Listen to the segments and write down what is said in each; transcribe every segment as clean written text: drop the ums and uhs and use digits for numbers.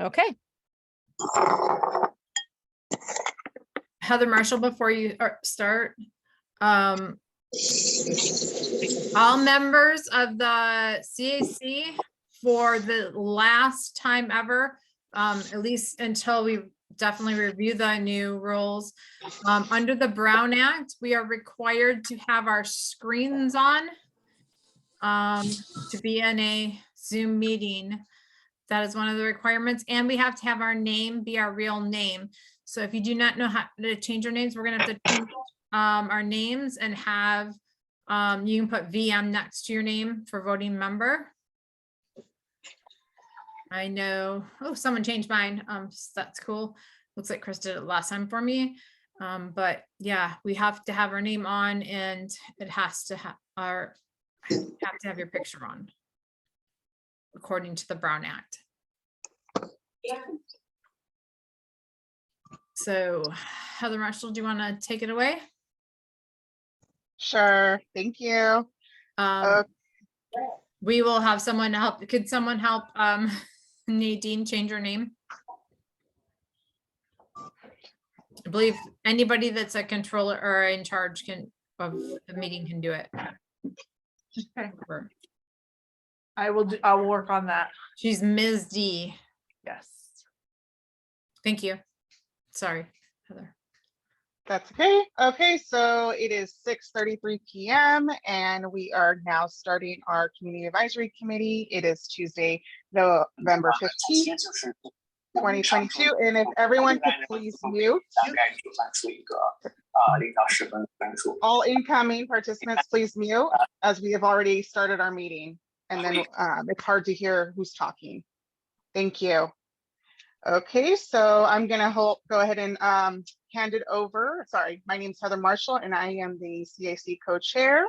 Okay. Heather Marshall, before you start, all members of the CAC for the last time ever, at least until we definitely review the new rules, under the Brown Act, we are required to have our screens on to be in a Zoom meeting. That is one of the requirements, and we have to have our name be our real name. So if you do not know how to change your names, we're gonna have to change our names and have, you can put VM next to your name for voting member. I know, oh, someone changed mine. So that's cool. Looks like Chris did it last time for me. But yeah, we have to have our name on, and it has to have your picture on, according to the Brown Act. So Heather Marshall, do you want to take it away? Sure, thank you. We will have someone help. Could someone help Nadine change her name? I believe anybody that's a controller or in charge of the meeting can do it. Okay. I will work on that. She's Ms. D. Yes. Thank you. Sorry, Heather. That's okay. Okay, so it is 6:33 p.m. and we are now starting our Community Advisory Committee. It is Tuesday, November 15th, 2022. And if everyone could please mute. All incoming participants, please mute, as we have already started our meeting. And then it's hard to hear who's talking. Thank you. Okay, so I'm gonna go ahead and hand it over. Sorry, my name is Heather Marshall and I am the CAC co-chair.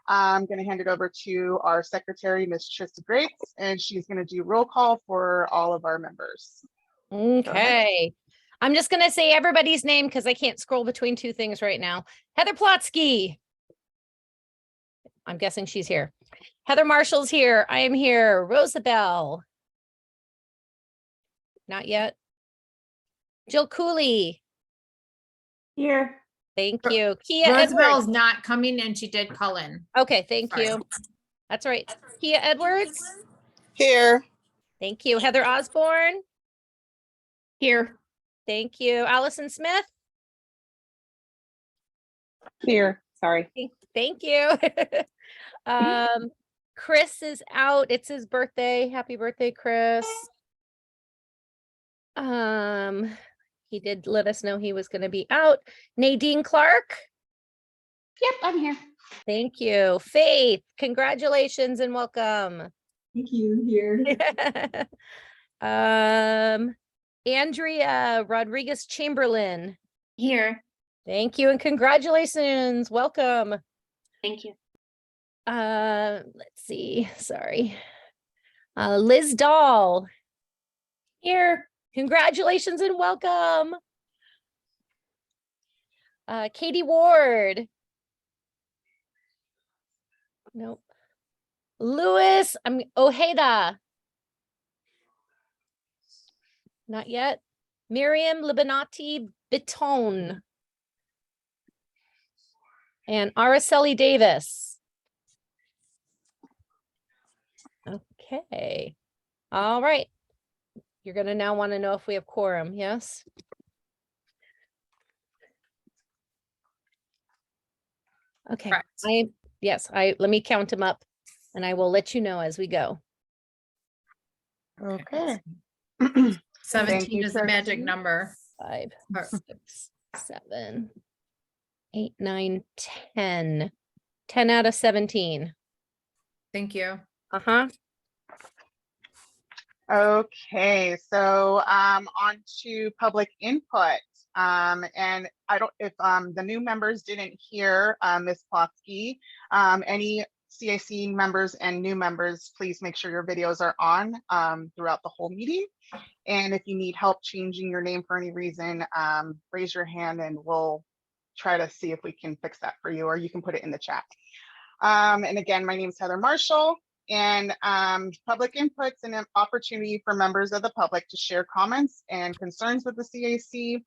I'm gonna hand it over to our secretary, Ms. Trista Grates, and she's gonna do roll call for all of our members. Okay. I'm just going to say everybody's name because I can't scroll between two things right now. Heather Plotsky. I'm guessing she's here. Heather Marshall's here. I am here. Rosabelle. Not yet. Jill Cooley. Here. Thank you. Kia Rosabelle's Edwards. not coming, and she did call in. Okay, thank Sorry. you. That's right. Kia Edwards. Here. Thank you. Heather Osborne. Here. Thank you. Allison Smith. Here, sorry. Thank you. Chris is out. It's his birthday. Happy birthday, Chris. He did let us know he was going to be out. Nadine Clark. Yep, I'm here. Thank you. Faith, congratulations and welcome. Thank you. Here. Andrea Rodriguez Chamberlain. Here. Thank you and congratulations. Welcome. Thank you. Let's see. Sorry. Liz Dahl. Here. Congratulations and welcome. Katie Ward. Nope. Louis Ojeda. Not yet. Miriam Libanati Bitone. And Araceli Davis. Okay. All right. You're going to now want to know if we have quorum, yes? Okay. Correct. Let me count them up and I will let you know as we go. Okay. 17 is the magic number. 5, Or- 6, 7, 8, 9, 10. 10 out of 17. Thank you. Uh-huh. Okay, so on to public input. And I don't, if the new members didn't hear Ms. Plotsky, any CAC members and new members, please make sure your videos are on throughout the whole meeting. And if you need help changing your name for any reason, raise your hand and we'll try to see if we can fix that for you, or you can put it in the chat. And again, my name is Heather Marshall, and public inputs and an opportunity for members of the public to share comments and concerns with the CAC.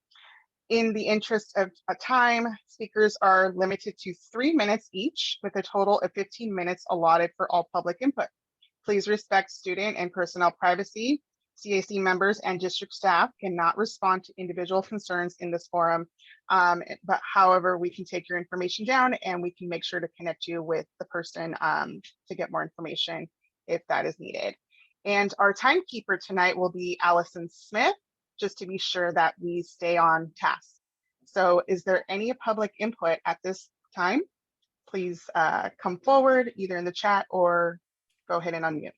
In the interest of time, speakers are limited to 3 minutes each, with a total of 15 minutes allotted for all public input. Please respect student and personnel privacy. CAC members and district staff cannot respond to individual concerns in this forum. But however, we can take your information down and we can make sure to connect you with the person to get more information if that is needed. And our timekeeper tonight will be Allison Smith, just to be sure that we stay on task. So is there any public input at this time? Please come forward either in the chat or go ahead and unmute.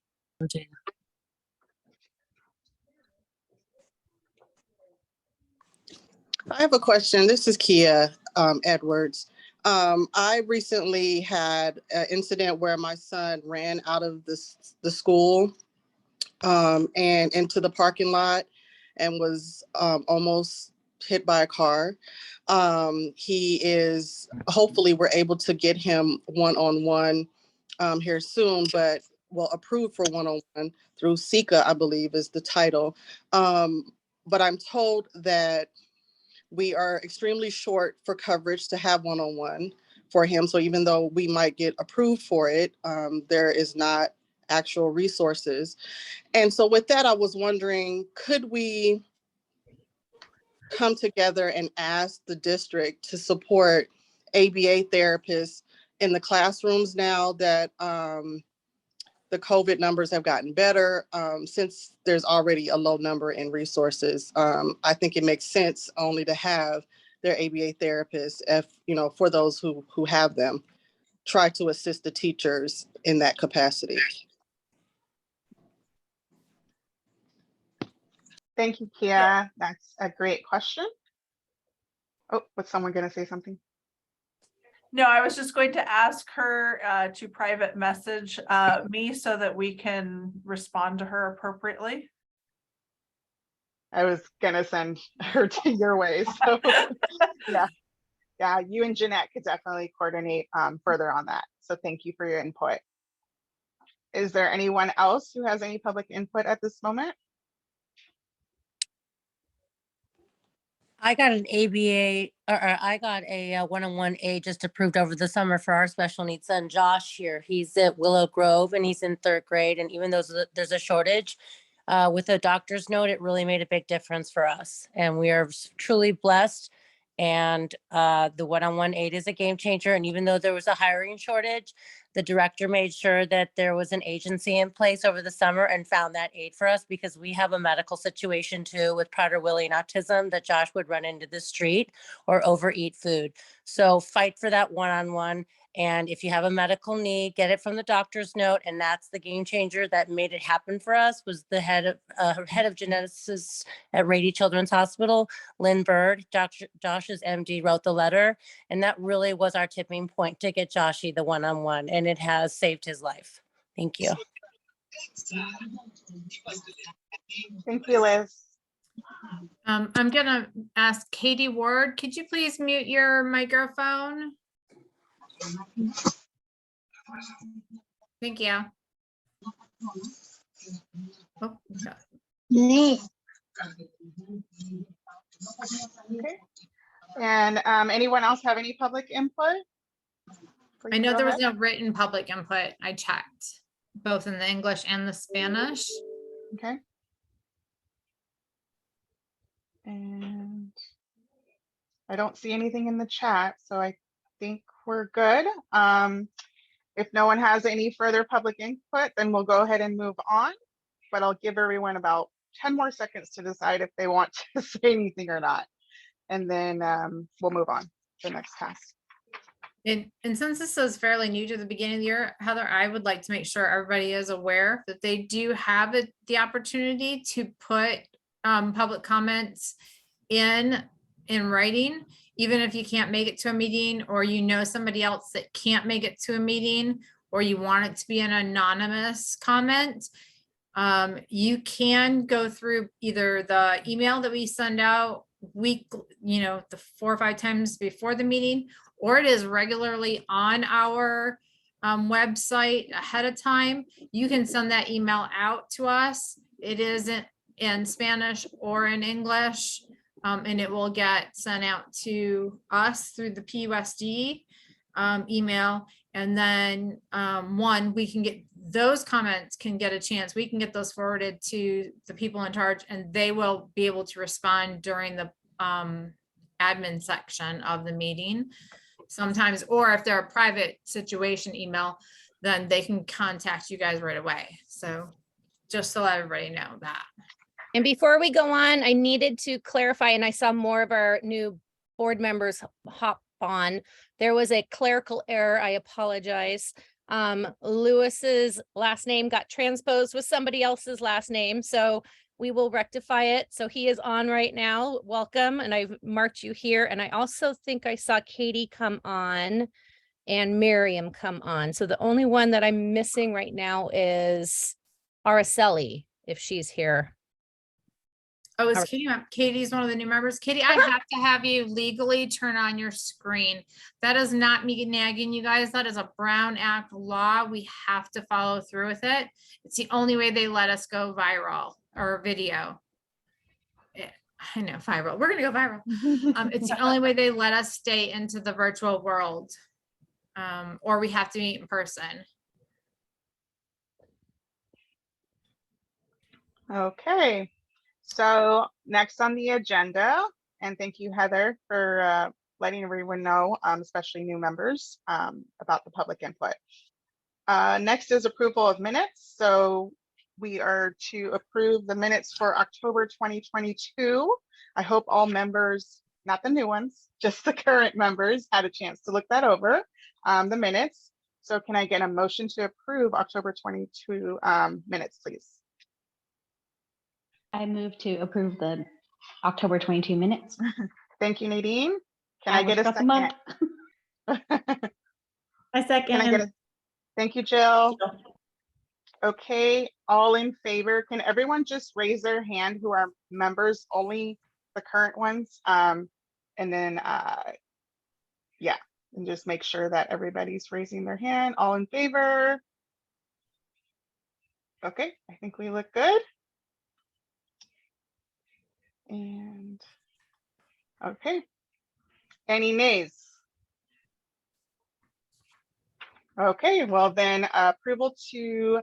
I have a question. This is Kia Edwards. I recently had an incident where my son ran out of the school and into the parking lot and was almost hit by a car. Hopefully we're able to get him one-on-one here soon, but approved for one-on-one through CAC, I believe is the title. But I'm told that we are extremely short for coverage to have one-on-one for him. So even though we might get approved for it, there is not actual resources. And so with that, I was wondering, could we come together and ask the district to support ABA therapists in the classrooms now that the COVID numbers have gotten better, since there's already a low number in resources. I think it makes sense only to have their ABA therapists, for those who have them, try to assist the teachers in that capacity. Thank you, Kia. That's a great question. Oh, was someone going to say something? No, I was just going to ask her to private message me so that we can respond to her appropriately. I was going to send her to your way. So yeah, you and Jeanette could definitely coordinate further on that. So thank you for your input. Is there anyone else who has any public input at this moment? I got an ABA, or I got a one-on-one aid just approved over the summer for our special needs son, Josh here. He's at Willow Grove and he's in 3rd grade. And even though there's a shortage, with a doctor's note, it really made a big difference for us. And we are truly blessed. And the one-on-one aid is a game changer. And even though there was a hiring shortage, the director made sure that there was an agency in place over the summer and found that aid for us, because we have a medical situation too with Prader-Willi and autism that Josh would run into the street or overeat food. So fight for that one-on-one. And if you have a medical need, get it from the doctor's note. And that's the game changer that made it happen for us, was the head of geneticists at Rady Children's Hospital, Lynn Bird. Josh's MD wrote the letter. And that really was our tipping point to get Joshy the one-on-one. And it has saved his life. Thank you. Thank you, Liz. I'm gonna ask Katie Ward, could you please mute your microphone? Thank you. Oh, Okay. And anyone else have any public input? I know Please there go was ahead. no written public input. I checked both in the English and the Spanish. Okay. And I don't see anything in the chat, so I think we're good. If no one has any further public input, then we'll go ahead and move on. But I'll give everyone about 10 more seconds to decide if they want to say anything or not. And then we'll move on to the next task. And since this is fairly new to the beginning of the year, Heather, I would like to make sure everybody is aware that they do have the opportunity to put public comments in writing, even if you can't make it to a meeting, or you know somebody else that can't make it to a meeting, or you want it to be an anonymous comment. You can go through either the email that we send out the 4 or 5 times before the meeting, or it is regularly on our website ahead of time, you can send that email out to us. It isn't in Spanish or in English, and it will get sent out to us through the PUSD email. And then we can get those comments, can get a chance, we can get those forwarded to the people in charge, and they will be able to respond during the admin section of the meeting sometimes, or if they're a private situation email, then they can contact you guys right away. So just so everybody know that. And before we go on, I needed to clarify, and I saw more of our new board members hop on. There was a clerical error. I apologize. Lewis's last name got transposed with somebody else's last name, so we will rectify it. So he is on right now. Welcome, and I've marked you here. And I also think I saw Katie come on and Miriam come on. So the only one that I'm missing right now is Araceli, if she's here. Oh, is Katie, Katie's one of the new members. Katie, I have to have you legally turn on your screen. That is not me nagging you guys. That is a Brown Act law. We have to follow through with it. It's the only way they let us go viral or video. I know, viral. We're gonna go viral. It's the only way they let us stay into the virtual world. Or we have to meet in person. Okay, so next on the agenda, and thank you, Heather, for letting everyone know, especially new members, about the public input. Next is approval of minutes. So we are to approve the minutes for October 2022. I hope all members, not the new ones, just the current members, had a chance to look that over, the minutes. So can I get a motion to approve October 22 minutes, please? I move to approve the October 22 minutes. Thank you, Nadine. Can I will get a scrub them second? up. I second. Can I get a, thank you, Jill. Okay, all in favor, can everyone just raise their hand who are members, only the current ones? And then, yeah, and just make sure that everybody's raising their hand. All in favor? Okay, I think we look good. And, okay. Any nays? Okay, well then approval to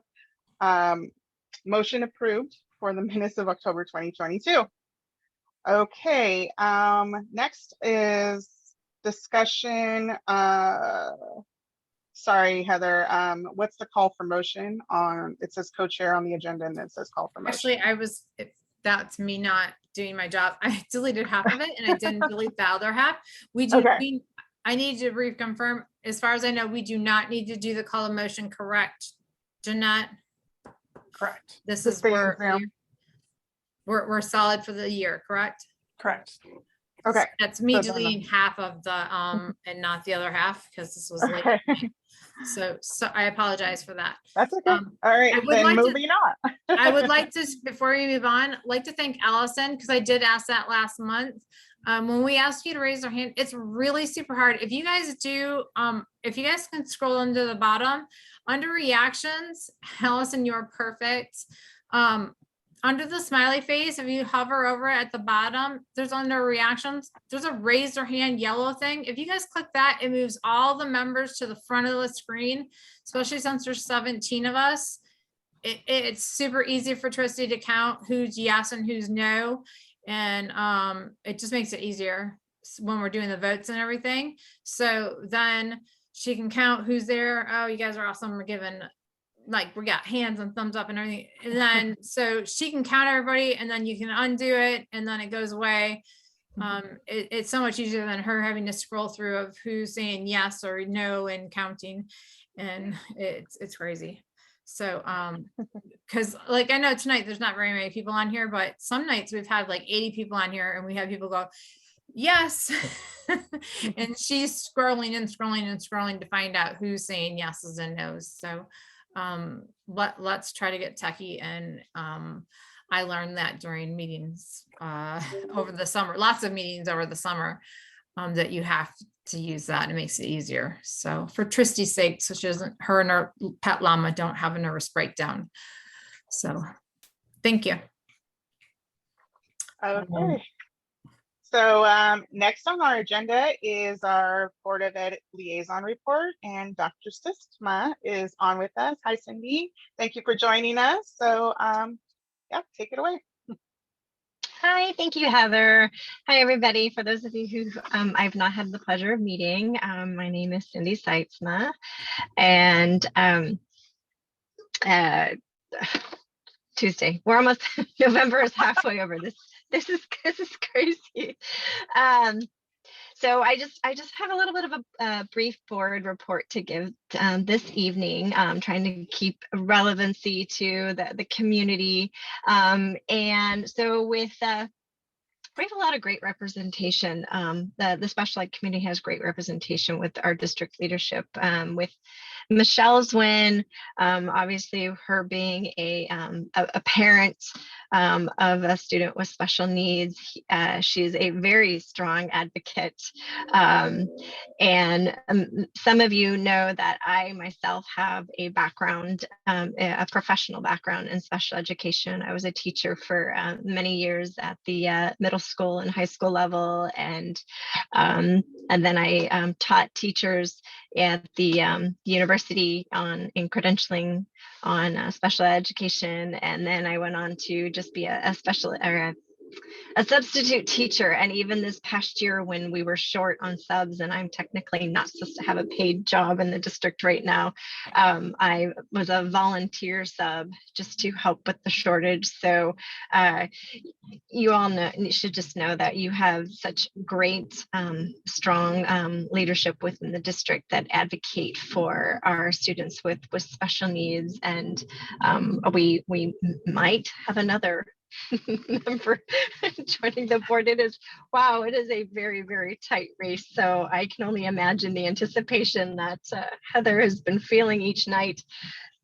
motion approved for the minutes of October 2022. Okay, next is discussion. Sorry, Heather, what's the call for motion on, it says co-chair on the agenda and it says call for motion. Actually, that's me not doing my job. I deleted half of it and I didn't delete the other half. I need to reconfirm, as far as I know, we do not need to do the call of motion, correct, Jeanette? Correct. This The is same where Zoom. we're solid for the year, correct? Correct. Okay. That's me So then deleting half of the and not the other half because this was late. Okay. So I apologize for that. That's okay. All right, I would then like to- moving on. I would like to, before we move on, like to thank Allison, because I did ask that last month. When we asked you to raise your hand, it's really super hard. If you guys do, if you guys can scroll into the bottom, under reactions, Allison, you're perfect. Under the smiley face, if you hover over at the bottom, there's under reactions, there's a raise your hand yellow thing. If you guys click that, it moves all the members to the front of the screen, especially since there's 17 of us. It's super easy for Tristy to count who's yes and who's no. And it just makes it easier when we're doing the votes and everything. So then she can count who's there. Oh, you guys are awesome. We're giving, like, we got hands and thumbs up and everything. And then so she can count everybody and then you can undo it and then it goes away. It's so much easier than her having to scroll through of who's saying yes or no and counting. And it's crazy. So, because like I know tonight there's not very many people on here, but some nights we've had like 80 people on here and we have people go, yes. And she's scrolling and scrolling and scrolling to find out who's saying yeses and nos. So let's try to get techie. And I learned that during meetings over the summer, lots of meetings over the summer, that you have to use that. It makes it easier. So for Tristy's sake, so she doesn't, her and her pet llama don't have a nervous breakdown. So thank you. Okay. So next on our agenda is our Board of Ed liaison report, and Dr. Sistma is on with us. Hi, Cindy. Thank you for joining us. So yeah, take it away. Hi, thank you, Heather. Hi, everybody. For those of you who I've not had the pleasure of meeting, my name is Cindy Seitzma, and Tuesday. We're almost November is halfway over. This is crazy. So I just have a little bit of a brief board report to give this evening, trying to keep relevancy to the community. And so with we have a lot of great representation. The special ed community has great representation with our district leadership, with Michelle's win, obviously her being a parent of a student with special needs. She's a very strong advocate. And some of you know that I myself have a background, a professional background in special education. I was a teacher for many years at the middle school and high school level. And then I taught teachers at the university in credentialing on special education. And then I went on to just be a special or a substitute teacher. And even this past year when we were short on subs, and I'm technically not supposed to have a paid job in the district right now, I was a volunteer sub just to help with the shortage. So you all know, you should just know that you have such great, strong leadership within the district that advocate for our students with special needs. And we might have another member joining the board. It is a very, very tight race. So I can only imagine the anticipation that Heather has been feeling each night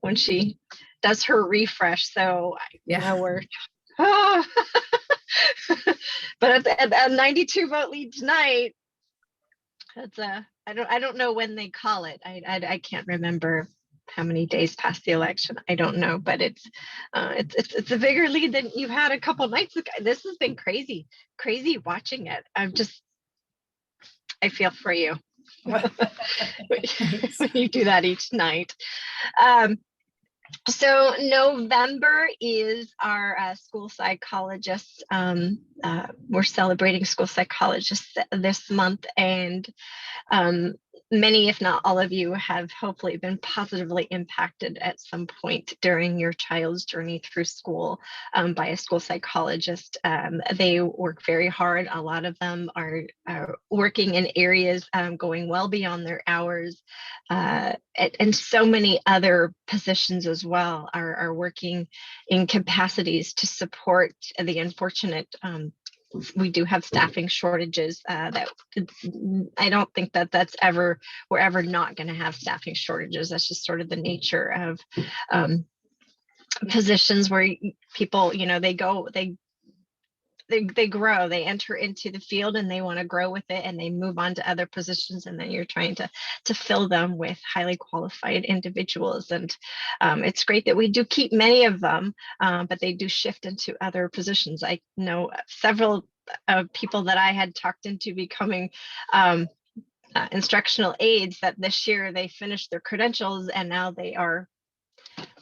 when she does her refresh. So Yeah, we're but at 92 vote lead tonight, that's I don't know when they call it. I can't remember how many days past the election. I don't know, but it's a bigger lead than you had a couple nights ago. This has been crazy watching it. I feel for you when you do that each night. So November is our school psychologists. We're celebrating school psychologists this month, and many, if not all of you, have hopefully been positively impacted at some point during your child's journey through school by a school psychologist. They work very hard. A lot of them are working in areas going well beyond their hours, and so many other positions as well are working in capacities to support the unfortunate. We do have staffing shortages that I don't think we're ever not going to have staffing shortages. That's just sort of the nature of positions where people, they grow, they enter into the field and they want to grow with it, and they move on to other positions, and then you're trying to fill them with highly qualified individuals. And it's great that we do keep many of them, but they do shift into other positions. I know several people that I had talked into becoming instructional aides, that this year they finished their credentials and now they are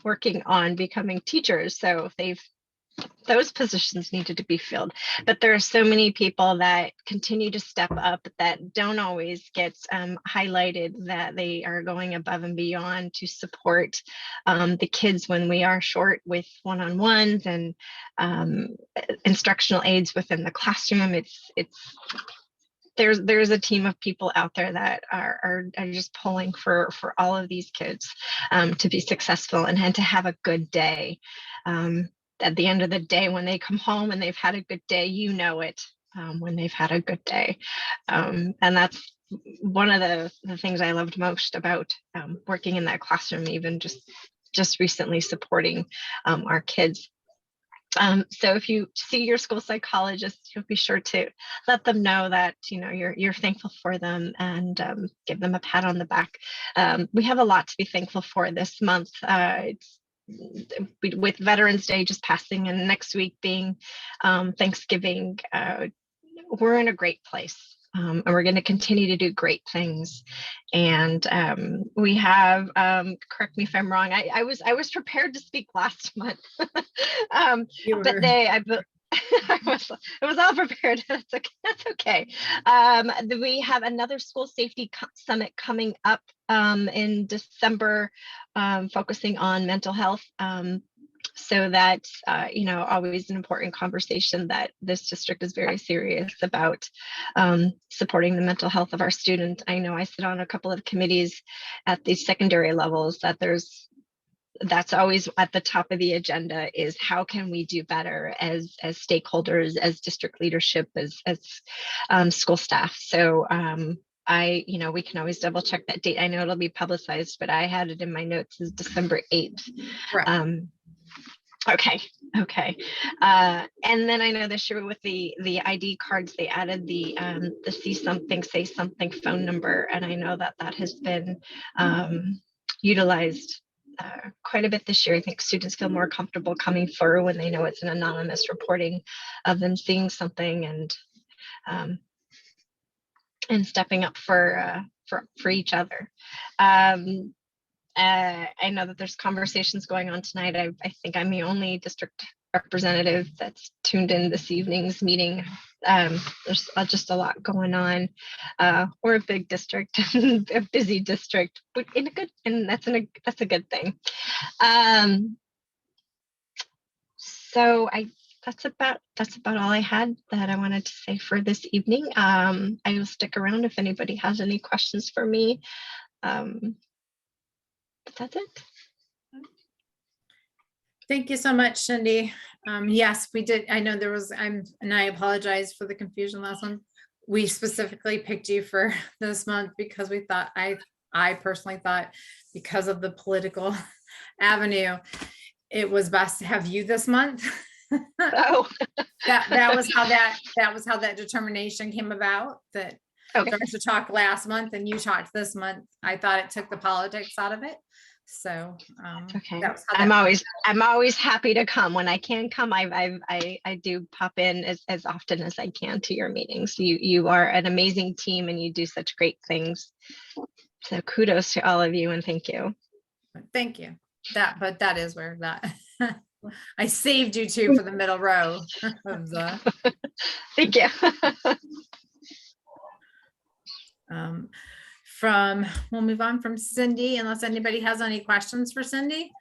working on becoming teachers. So those positions needed to be filled. But there are so many people that continue to step up that don't always get highlighted, that they are going above and beyond to support the kids when we are short with one-on-ones and instructional aides within the classroom. There's a team of people out there that are just pulling for all of these kids to be successful and to have a good day. At the end of the day, when they come home and they've had a good day, when they've had a good day. And that's one of the things I loved most about working in that classroom, even just recently supporting our kids. So if you see your school psychologist, you'll be sure to let them know that you're thankful for them, and give them a pat on the back. We have a lot to be thankful for this month. It's with Veterans Day just passing and next week being Thanksgiving. We're in a great place. And we're going to continue to do great things. And we have, correct me if I'm wrong, I was prepared to speak last month, but I was all prepared. That's okay. We have another school safety summit coming up in December, focusing on mental health. So that's, always an important conversation that this district is very serious about, supporting the mental health of our students. I know I sit on a couple of committees at the secondary levels that's always at the top of the agenda, is how can we do better as stakeholders, as district leadership, as school staff. So we can always double check that date. I know it'll be publicized, but I had it in my notes as December 8th. Right. Okay. And then I know this year with the ID cards, they added the see something, say something phone number. And I know that has been utilized quite a bit this year. I think students feel more comfortable coming through when they know it's an anonymous reporting of them seeing something, and stepping up for each other. I know that there's conversations going on tonight. I think I'm the only district representative that's tuned in this evening's meeting. There's just a lot going on. We're a big district, a busy district, but that's a good thing. So that's about all I had that I wanted to say for this evening. I will stick around if anybody has any questions for me. But that's it. Thank you so much, Cindy. Yes, we did. I know there was, and I apologize for the confusion last one. We specifically picked you for this month because we thought, I personally thought, because of the political avenue, it was best to have you this month. Oh, that was how that determination came about, that okay. Darcia talked last month and you talked this month. I thought it took the politics out of it. So okay. that was how I'm always happy to come when I can come. I do pop in as often as I can to your meetings. You are an amazing team and you do such great things. So kudos to all of you and thank you. Thank you. But that is where that I saved you two for the middle row of the thank you. We'll move on from Cindy, unless anybody has any questions for Cindy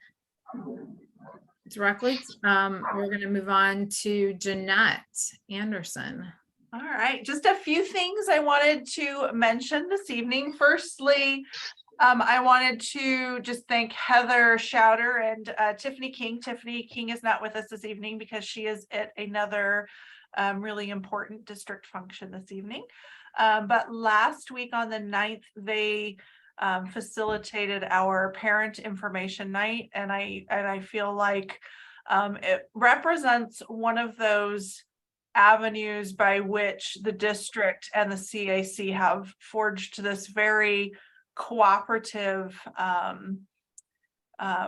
directly. We're going to move on to Jeanette Anderson. All right, just a few things I wanted to mention this evening. Firstly, I wanted to just thank Heather Schauder and Tiffany King. Tiffany King is not with us this evening because she is at another really important district function this evening. But last week on the 9th, they facilitated our parent information night. And I feel like it represents one of those avenues by which the district and the CAC have forged this very cooperative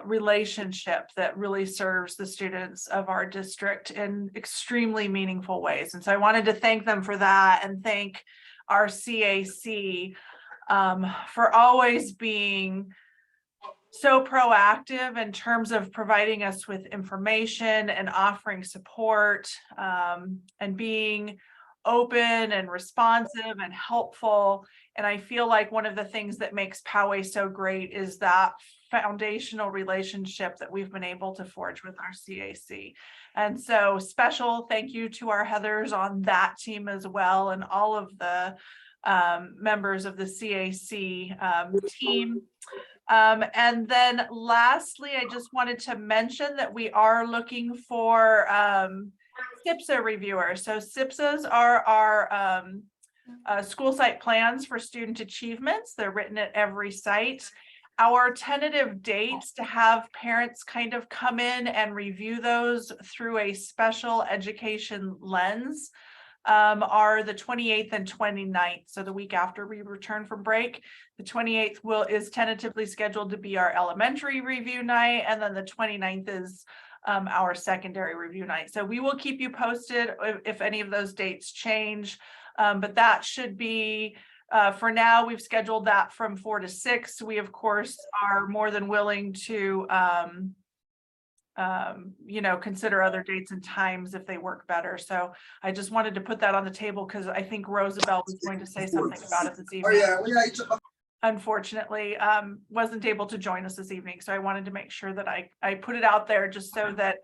relationship that really serves the students of our district in extremely meaningful ways. And so I wanted to thank them for that and thank our CAC for always being so proactive in terms of providing us with information and offering support, and being open and responsive and helpful. And I feel like one of the things that makes Poway so great is that foundational relationship that we've been able to forge with our CAC. And so special thank you to our Heathers on that team as well, and all of the members of the CAC team. And then lastly, I just wanted to mention that we are looking for SIPSA reviewers. So SIPSAs are our school site plans for student achievements. They're written at every site. our tentative dates to have parents kind of come in and review those through a special education lens are the 28th and 29th. So the week after we return from break, the 28th is tentatively scheduled to be our elementary review night. And then the 29th is our secondary review night. So we will keep you posted if any of those dates change. But that should be, for now, we've scheduled that from 4 to 6. We, of course, are more than willing to consider other dates and times if they work better. So I just wanted to put that on the table because I think Rosabelle was going to say something about it this evening. Unfortunately, wasn't able to join us this evening. So I wanted to make sure that I put it out there just so that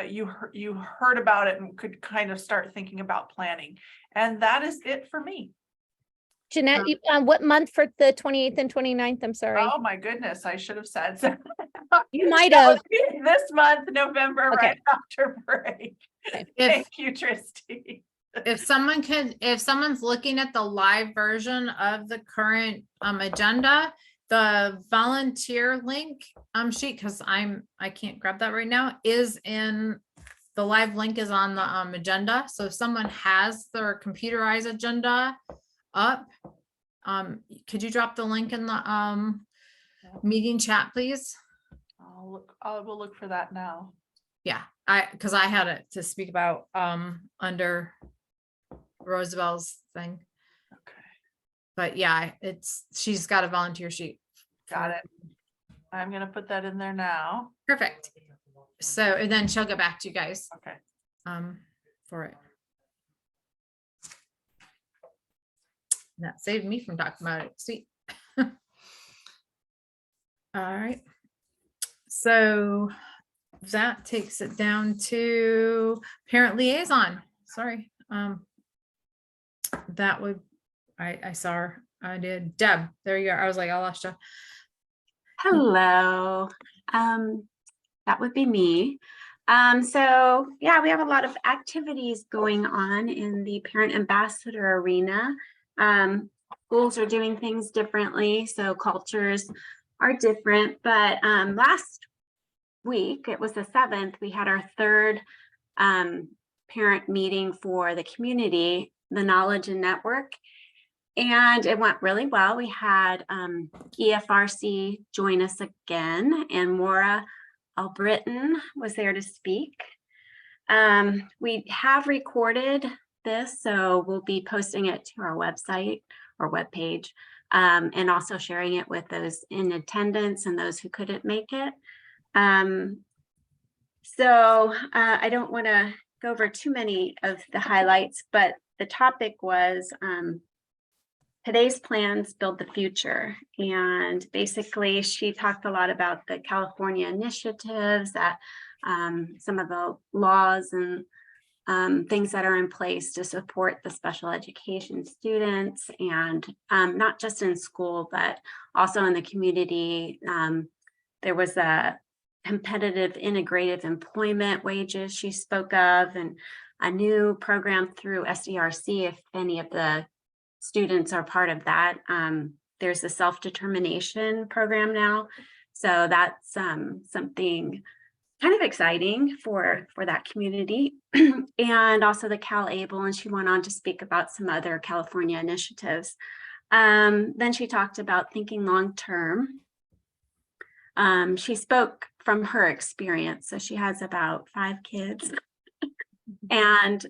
you heard about it and could kind of start thinking about planning. And that is it for me. Jeanette, what month for the 28th and 29th? I'm sorry. Oh my goodness, I should have said. You might have. This month, November, Okay. right after break. Okay. Thank you, Tristy. If someone's looking at the live version of the current agenda, the volunteer link sheet, because I can't grab that right now, is in the live link is on the agenda. So if someone has their computerized agenda up, could you drop the link in the meeting chat, please? I will look for that now. Yeah, because I had it to speak about under Rosabelle's thing. Okay, But yeah, she's got a volunteer sheet. got it. I'm gonna put that in there now. Perfect. So, and then she'll get back to you guys Okay. for it. That saved me from talking about it. Sweet. All right. So that takes it down to parent liaison. Sorry. That would, I saw her. I did. Deb, there you are. I was like, I lost you. Hello. That would be me. So yeah, we have a lot of activities going on in the parent ambassador arena. Schools are doing things differently, so cultures are different. But last week, it was the 7th, we had our third parent meeting for the community, the Knowledge and Network. And it went really well. We had EFRC join us again, and Maura Albritton was there to speak. We have recorded this, so we'll be posting it to our website or webpage, and also sharing it with those in attendance and those who couldn't make it. So I don't want to go over too many of the highlights, but the topic was today's plans build the future. And basically she talked a lot about the California initiatives, that some of the laws and things that are in place to support the special education students, and not just in school, but also in the community. There was a competitive integrative employment wages she spoke of, and a new program through SDRC, if any of the students are part of that. There's a self-determination program now. So that's something kind of exciting for that community. And also the Cal Able, and she went on to speak about some other California initiatives. Then she talked about thinking long-term. She spoke from her experience. So she has about 5 kids and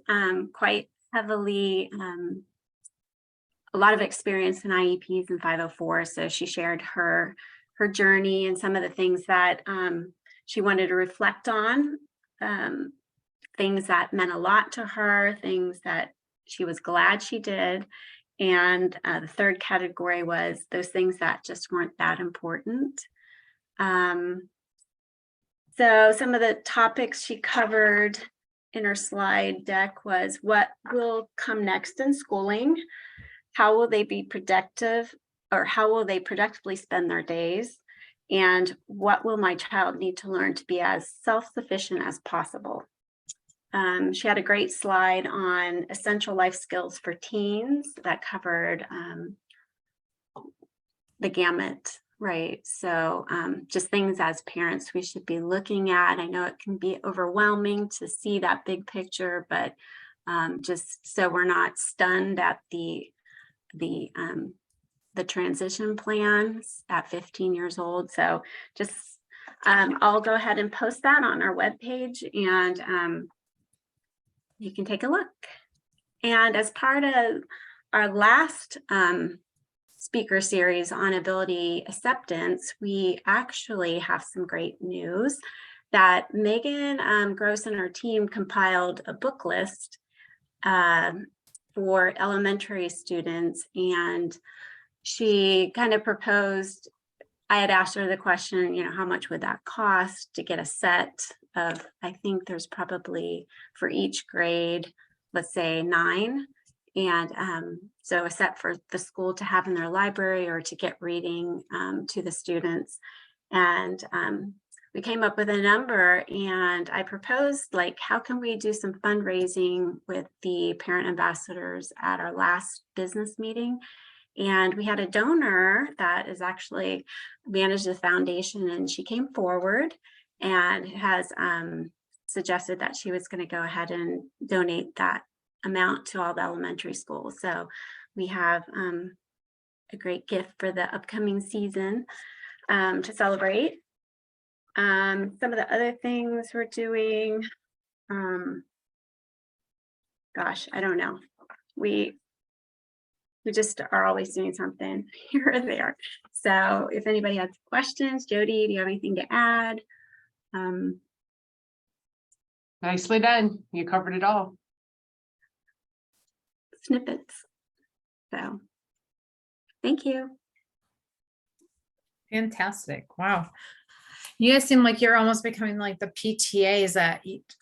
quite heavily, a lot of experience in IEPs and 504. So she shared her journey and some of the things that she wanted to reflect on, things that meant a lot to her, things that she was glad she did. And the third category was those things that just weren't that important. So some of the topics she covered in her slide deck was what will come next in schooling, how will they be productive, or how will they productively spend their days, and what will my child need to learn to be as self-sufficient as possible. She had a great slide on essential life skills for teens that covered the gamut, right? So just things as parents we should be looking at. I know it can be overwhelming to see that big picture, but just so we're not stunned at the transition plans at 15 years old. So just I'll go ahead and post that on our webpage, and you can take a look. And as part of our last speaker series on ability acceptance, we actually have some great news that Megan Gross and her team compiled a book list for elementary students, and she kind of proposed, I had asked her the question, you know, how much would that cost to get a set of, I think there's probably for each grade, let's say 9. And so a set for the school to have in their library or to get reading to the students. And we came up with a number, and I proposed, like, how can we do some fundraising with the parent ambassadors at our last business meeting? And we had a donor that is actually managed the foundation, and she came forward and has suggested that she was going to go ahead and donate that amount to all the elementary schools. So we have a great gift for the upcoming season to celebrate. Some of the other things we're doing, gosh, I don't know. We just are always doing something here or there. So if anybody has questions, Jody, do you have anything to add? Nicely done. You covered it all. Snippets. So thank you. Fantastic. Wow. You guys seem like you're almost becoming like the PTAs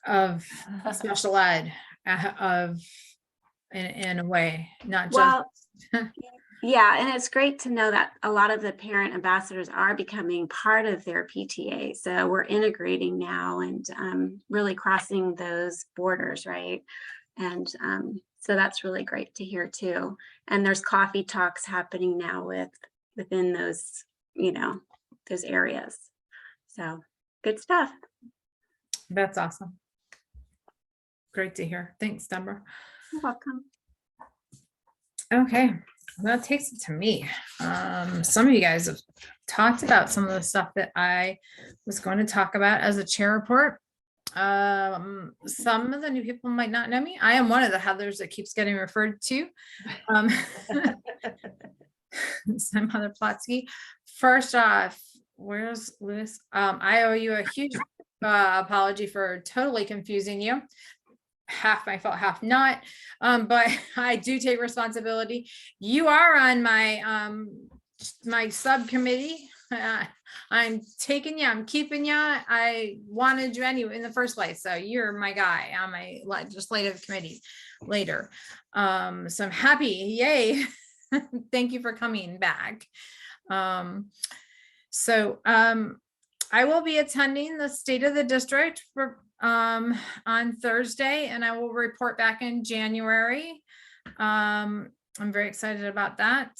of special ed in a way, not just. Well, yeah, and it's great to know that a lot of the parent ambassadors are becoming part of their PTA. So we're integrating now and really crossing those borders, right? And so that's really great to hear too. And there's coffee talks happening now within those, you know, those areas. So good stuff. That's awesome. Great to hear. Thanks, Deborah. You're welcome. Okay, that takes it to me. Some of you guys have talked about some of the stuff that I was going to talk about as a chair report. Some of the new people might not know me. I am one of the Heathers that keeps getting referred to. So I'm Heather Plotsky. First off, where's Lewis? I owe you a huge apology for totally confusing you. Half my fault, half not. But I do take responsibility. You are on my my subcommittee. I'm taking you, I'm keeping you. I wanted you anyway in the first place. So you're my guy on my legislative committee later. So I'm happy. Yay. Thank you for coming back. So I will be attending the State of the District for on Thursday, and I will report back in January. I'm very excited about that.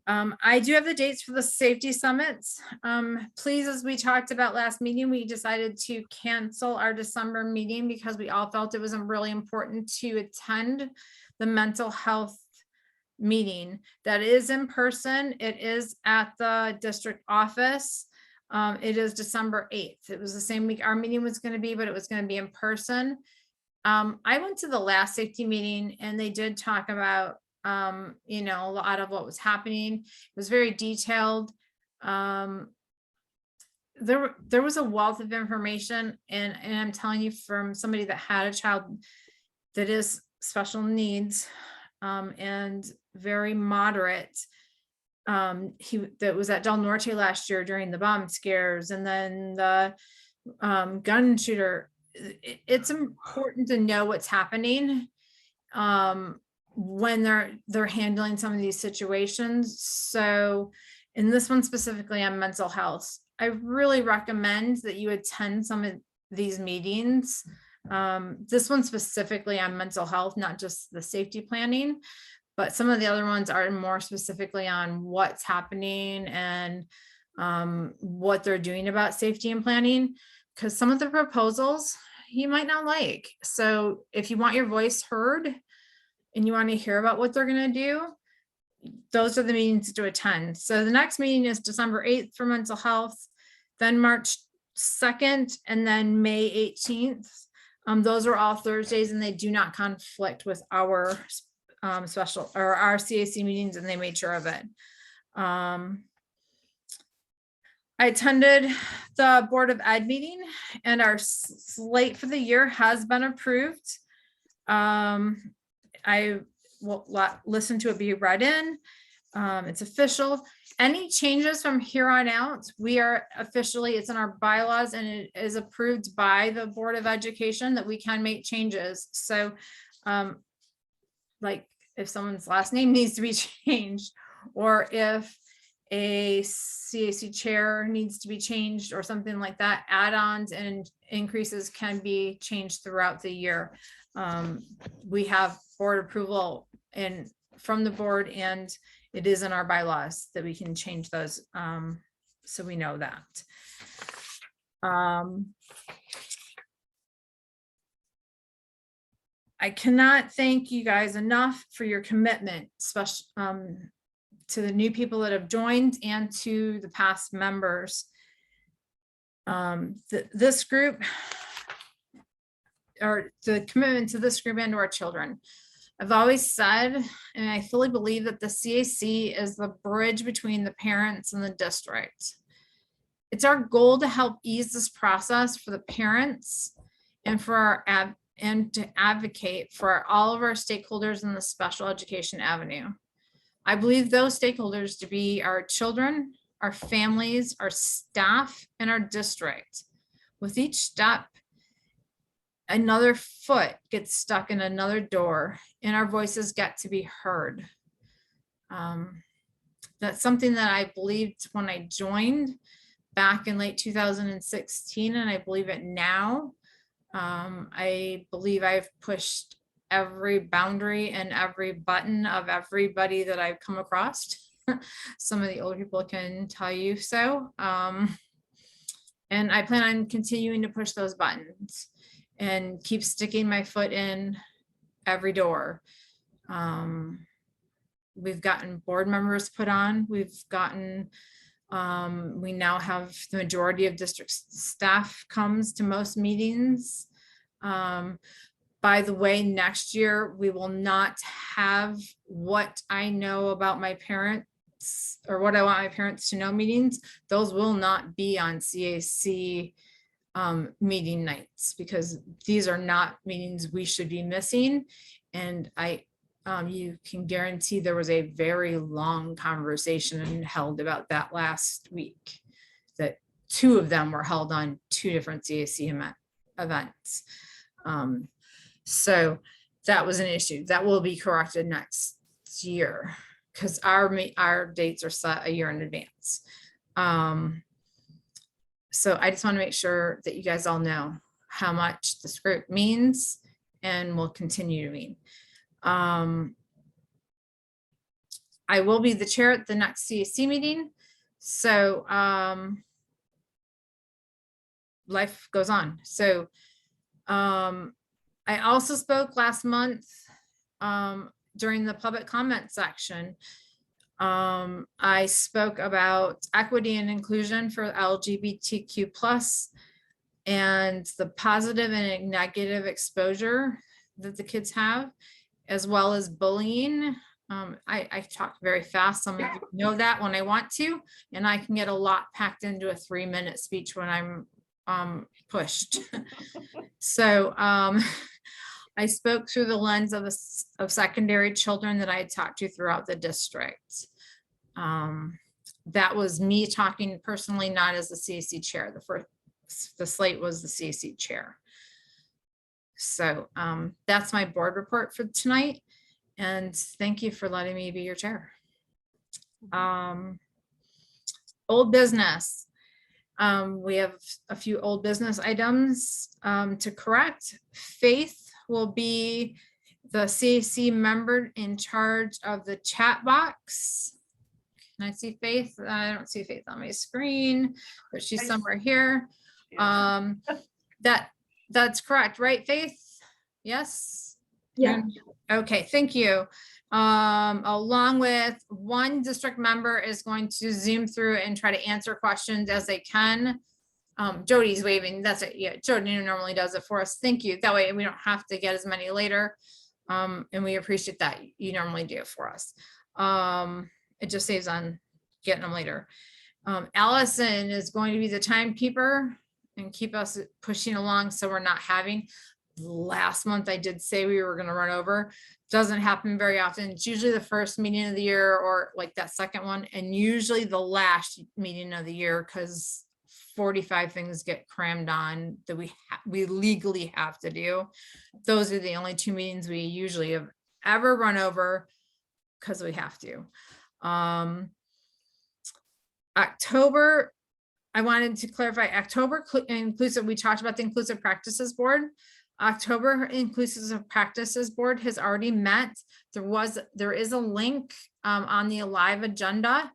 I do have the dates for the safety summits. Please, as we talked about last meeting, we decided to cancel our December meeting because we all felt it was really important to attend the mental health meeting. That is in person. It is at the district office. It is December 8th. It was the same week our meeting was going to be, but it was going to be in person. I went to the last safety meeting and they did talk about, you know, a lot of what was happening. It was very detailed. There was a wealth of information, and I'm telling you from somebody that had a child that is special needs, and very moderate. That was at Del Norte last year during the bomb scares, and then the gun shooter. It's important to know what's happening when they're handling some of these situations. So in this one specifically on mental health, I really recommend that you attend some of these meetings. This one specifically on mental health, not just the safety planning, But some of the other ones are more specifically on what's happening and what they're doing about safety and planning. Because some of the proposals you might not like. So if you want your voice heard and you want to hear about what they're going to do, those are the meetings to attend. So the next meeting is December 8th for mental health, then March 2nd, and then May 18th. Those are all Thursdays and they do not conflict with our special or our CAC meetings, and they made sure of it. I attended the Board of Ed meeting and our slate for the year has been approved. I will listen to it be read in. It's official. Any changes from here on out, we are officially, it's in our bylaws and it is approved by the Board of Education that we can make changes. So like if someone's last name needs to be changed, or if a CAC chair needs to be changed or something like that, add-ons and increases can be changed throughout the year. We have board approval and from the board, and it is in our bylaws that we can change those. So we know that. I cannot thank you guys enough for your commitment, especially to the new people that have joined and to the past members. This group, or the commitment to this group and to our children. I've always said, and I fully believe that the CAC is the bridge between the parents and the district. It's our goal to help ease this process for the parents and for our and to advocate for all of our stakeholders in the special education avenue. I believe those stakeholders to be our children, our families, our staff, and our district. With each step, another foot gets stuck in another door and our voices get to be heard. That's something that I believed when I joined back in late 2016, and I believe it now. I believe I've pushed every boundary and every button of everybody that I've come across. Some of the older people can tell you so. And I plan on continuing to push those buttons and keep sticking my foot in every door. We've gotten board members put on. We've gotten, we now have the majority of district staff comes to most meetings. By the way, next year, we will not have what I know about my parents or what I want my parents to know meetings. Those will not be on CAC meeting nights, because these are not meetings we should be missing. And you can guarantee there was a very long conversation held about that last week, that 2 of them were held on 2 different CAC events. So that was an issue that will be corrected next year, because our dates are set a year in advance. So I just want to make sure that you guys all know how much this group means and will continue to mean. I will be the chair at the next CAC meeting. So life goes on. So I also spoke last month during the public comment section. I spoke about equity and inclusion for LGBTQ+ and the positive and negative exposure that the kids have, as well as bullying. I talk very fast. Some of you know that when I want to, and I can get a lot packed into a 3-minute speech when I'm pushed. So I spoke through the lens of secondary children that I had talked to throughout the district. That was me talking personally, not as the CAC chair. The slate was the CAC chair. So that's my board report for tonight. And thank you for letting me be your chair. Old business. We have a few old business items to correct. Faith will be the CAC member in charge of the chat box. Can I see Faith? I don't see Faith on my screen, but she's I- somewhere here. Yeah. That's correct, right, Faith? Yes? Yeah. Okay, thank you. Along with one district member is going to zoom through and try to answer questions as they can. Jody's waving, that's it, yeah, Jody normally does it for us, thank you, that way we don't have to get as many later. And we appreciate that, you normally do it for us. It just saves on getting them later. Allison is going to be the timekeeper and keep us pushing along so we're not having. Last month I did say we were gonna run over. Doesn't happen very often. It's usually the first meeting of the year or like that second one, and usually the last meeting of the year because 45 things get crammed on that we legally have to do. Those are the only 2 meetings we usually have ever run over because we have to. October, I wanted to clarify October inclusive, we talked about the Inclusive Practices Board. October Inclusive Practices Board has already met. There is a link on the live agenda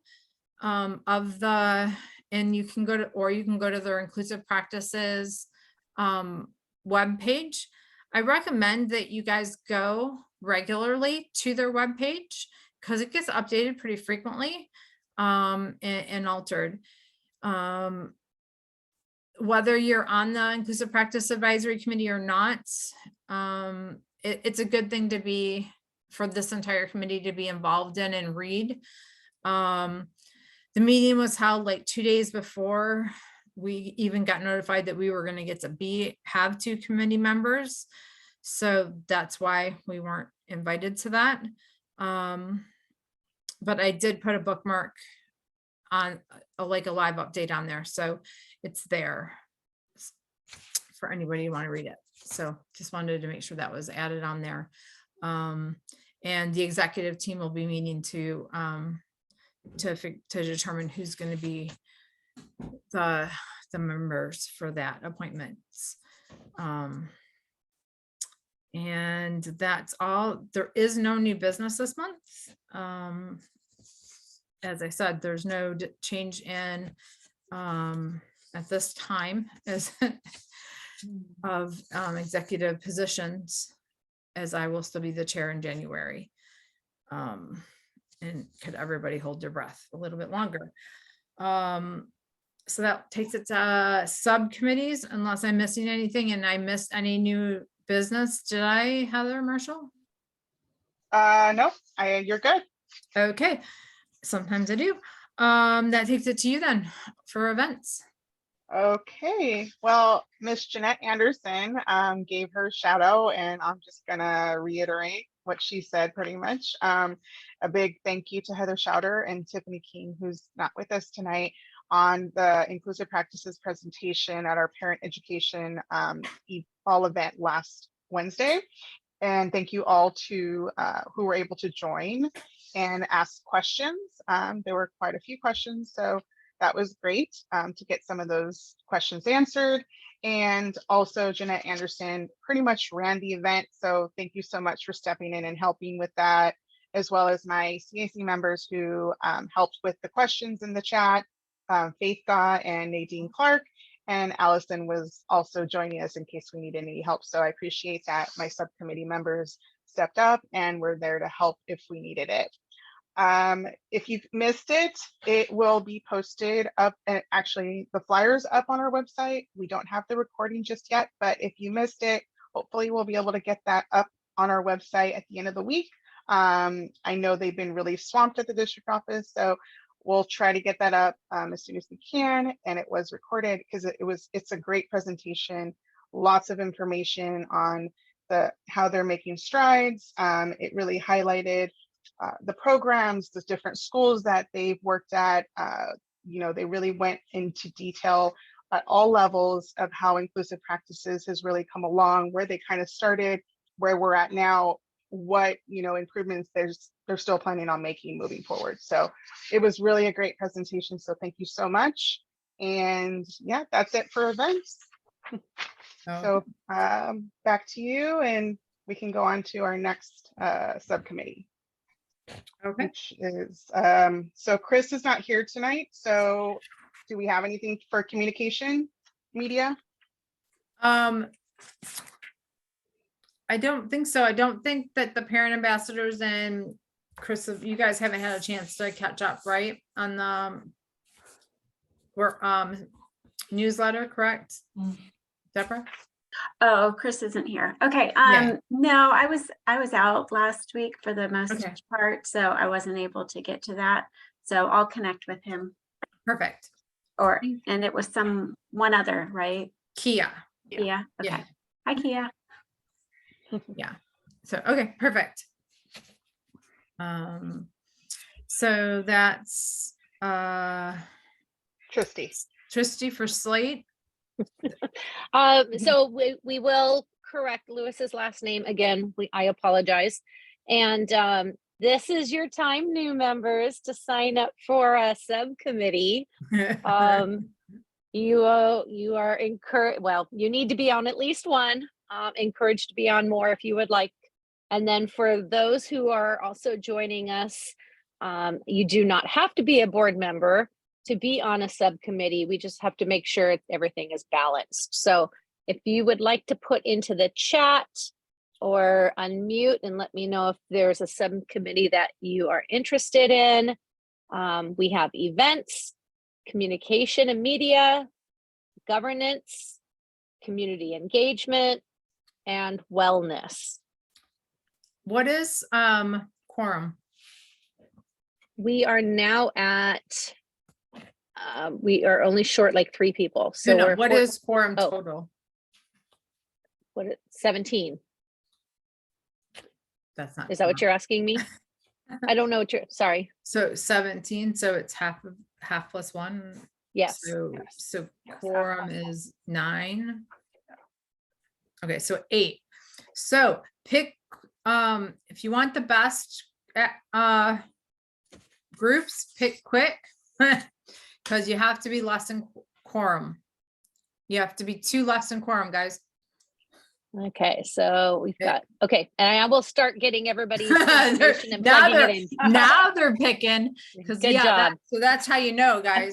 of the, and you can go to their Inclusive Practices webpage. I recommend that you guys go regularly to their webpage because it gets updated pretty frequently and altered. Whether you're on the Inclusive Practice Advisory Committee or not, it's a good thing to be, for this entire committee to be involved in and read. The meeting was held like 2 days before we even got notified that we were going to get to have 2 committee members. So that's why we weren't invited to that. But I did put a bookmark on like a live update on there. So it's there for anybody who want to read it. So just wanted to make sure that was added on there. And the executive team will be meeting to determine who's going to be the members for that appointments. And that's all. There is no new business this month. As I said, there's no change in at this time as of executive positions, as I will still be the chair in January. And could everybody hold their breath a little bit longer? So that takes it to subcommittees, unless I'm missing anything and I missed any new business. Did I, Heather Marshall? No, you're good. Okay, sometimes I do. That takes it to you then for events. Okay, well, Miss Jeanette Anderson gave her shout out, and I'm just gonna reiterate what she said pretty much. A big thank you to Heather Schauder and Tiffany King, who's not with us tonight, on the Inclusive Practices presentation at our parent education fall event last Wednesday. And thank you all to who were able to join and ask questions. There were quite a few questions, so that was great to get some of those questions answered. And also Jeanette Anderson pretty much ran the event, so thank you so much for stepping in and helping with that, as well as my CAC members who helped with the questions in the chat, Faith Gah and Nadine Clark, and Allison was also joining us in case we need any help. So I appreciate that my subcommittee members stepped up and were there to help if we needed it. If you've missed it, it will be posted up, and actually the flyer's up on our website. We don't have the recording just yet, but if you missed it, hopefully we'll be able to get that up on our website at the end of the week. I know they've been really swamped at the district office, so we'll try to get that up as soon as we can. And it was recorded because it's a great presentation, lots of information on how they're making strides. It really highlighted the programs, the different schools that they've worked at. They really went into detail at all levels of how Inclusive Practices has really come along, where they kind of started, where we're at now, what improvements they're still planning on making moving forward. So it was really a great presentation. So thank you so much. And yeah, that's it for events. So back to you, and we can go on to our next subcommittee, Okay. which is, so Chris is not here tonight. So do we have anything for communication media? I don't think so. I don't think that the parent ambassadors and Chris, you guys haven't had a chance to catch up, right? On the newsletter, correct? Deborah? Oh, Chris isn't here. Okay, Yeah. no, I was out last week for the most Okay. part, so I wasn't able to get to that. So I'll connect with him, Perfect. and it was one other, right? Kia. Yeah, okay. Yeah. Hi, Kia. So, okay, perfect. So that's Tristy for Slate. So we will correct Lewis's last name again. I apologize. And this is your time, new members, to sign up for a subcommittee. You are encouraged. Well, you need to be on at least one. Encouraged to be on more if you would like. And then for those who are also joining us, you do not have to be a board member to be on a subcommittee. We just have to make sure everything is balanced. So if you would like to put into the chat or unmute and let me know if there's a subcommittee that you are interested in. We have events, communication and media, governance, community engagement, and wellness. What is quorum? We are now at we are only short like 3 people. So No, we're what is quorum oh. total? what 17. That's not. Is that what you're asking me? I don't know what you're sorry. So 17, so it's half plus 1. Yes. So quorum is 9. Okay, so 8. So pick if you want the best groups, pick quick because you have to be less than quorum. You have to be 2 less than quorum, guys. Okay, so we've got and I will start getting everybody's now, information and plugging it in. now they're picking because Good job. so that's how you know, guys.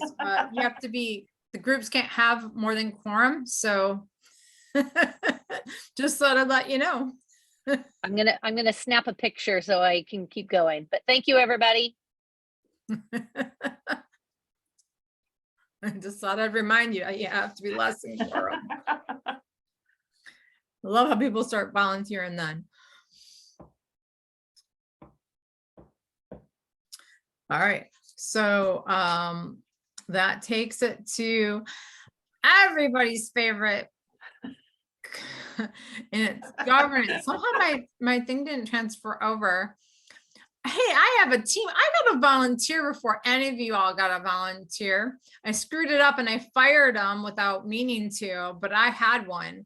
You have to be, the groups can't have more than quorum. So just thought I'd let you know. I'm gonna snap a picture so I can keep going. But thank you, everybody. I just thought I'd remind you, you have to be less than quorum. I love how people start volunteering then. All right, so that takes it to everybody's favorite, and it's governance. Somehow my thing didn't transfer over. Hey, I have a team. I got a volunteer before any of you all got a volunteer. I screwed it up and I fired them without meaning to, but I had one.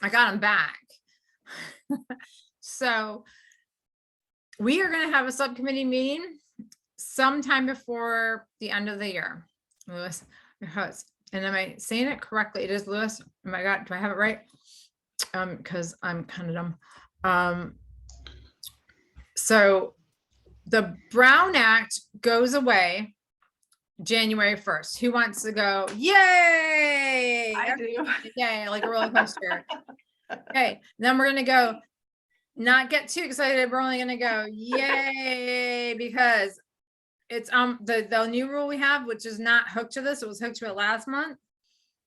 I got him back. So we are going to have a subcommittee meeting sometime before the end of the year. Lewis, your host. And am I saying it correctly? It is Lewis. Oh my God, do I have it right? Because I'm kind of dumb. So the Brown Act goes away January 1st. Who wants to go? Yay! I do. Yay, like a roller coaster. Okay, then we're gonna go, not get too excited. We're only gonna go yay because it's the new rule we have, which is not hooked to this, it was hooked to it last month,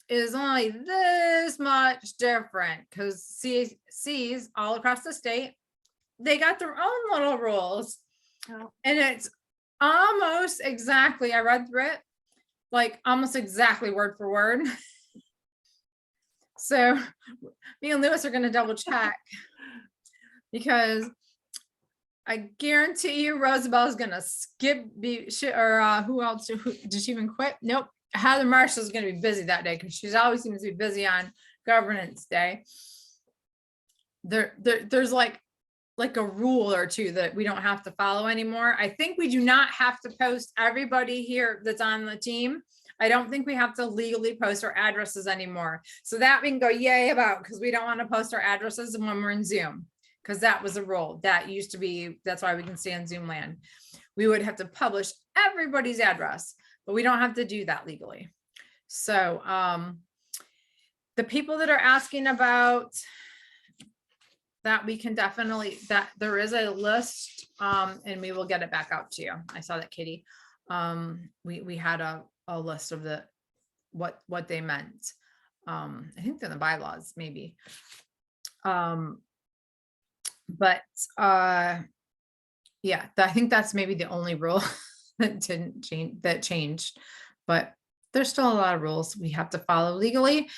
is only this much different because CACs all across the state, they got their own little rules. Oh. And it's almost exactly, I read through it, like almost exactly word for word. So me and Lewis are going to double check because I guarantee you Rosabelle is going to skip who else did she even quit? Nope. Heather Marshall is going to be busy that day because she's always seems to be busy on Governance Day. There's like a rule or two that we don't have to follow anymore. I think we do not have to post everybody here that's on the team. I don't think we have to legally post our addresses anymore. So that we can go yay about because we don't want to post our addresses when we're in Zoom. Because that was a rule that used to be, that's why we can stay on Zoom land. We would have to publish everybody's address, but we don't have to do that legally. So the people that are asking about that, we can definitely, that there is a list, and we will get it back out to you. I saw that, Katie. We had a list of the what they meant. I think they're in the bylaws, maybe. But yeah, I think that's maybe the only rule that didn't change, that changed. But there's still a lot of rules we have to follow legally.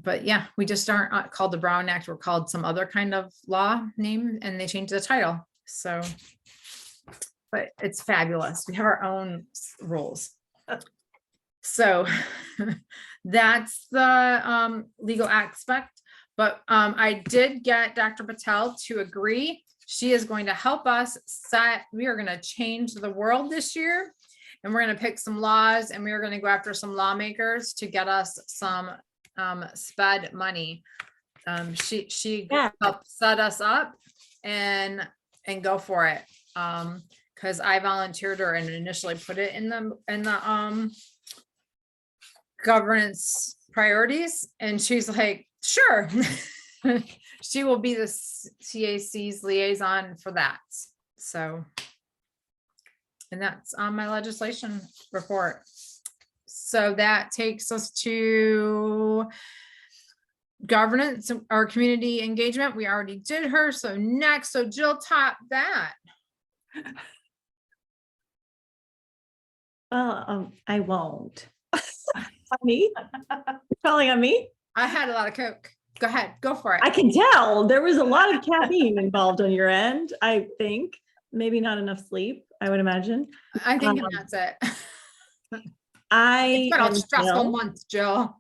But yeah, we just aren't called the Brown Act. We're called some other kind of law name, and they changed the title. So, but it's fabulous. We have our own rules. So that's the legal aspect. But I did get Dr. Patel to agree. She is going to help us set, we are going to change the world this year, and we're going to pick some laws, and we are going to go after some lawmakers to get us some SPED money. She helped set us up and go for it. Because I volunteered her and initially put it in the governance priorities, and she's like, sure. She will be the CAC's liaison for that. So, and that's on my legislation report. So that takes us to governance or community engagement. We already did her. So next, so Jill, top that. Well, I won't. Me? Calling on me? I had a lot of Coke. Go ahead, go for it. I can tell there was a lot of caffeine involved on your end. I think maybe not enough sleep, I would imagine. I think that's it. It's been a stressful month, Jill.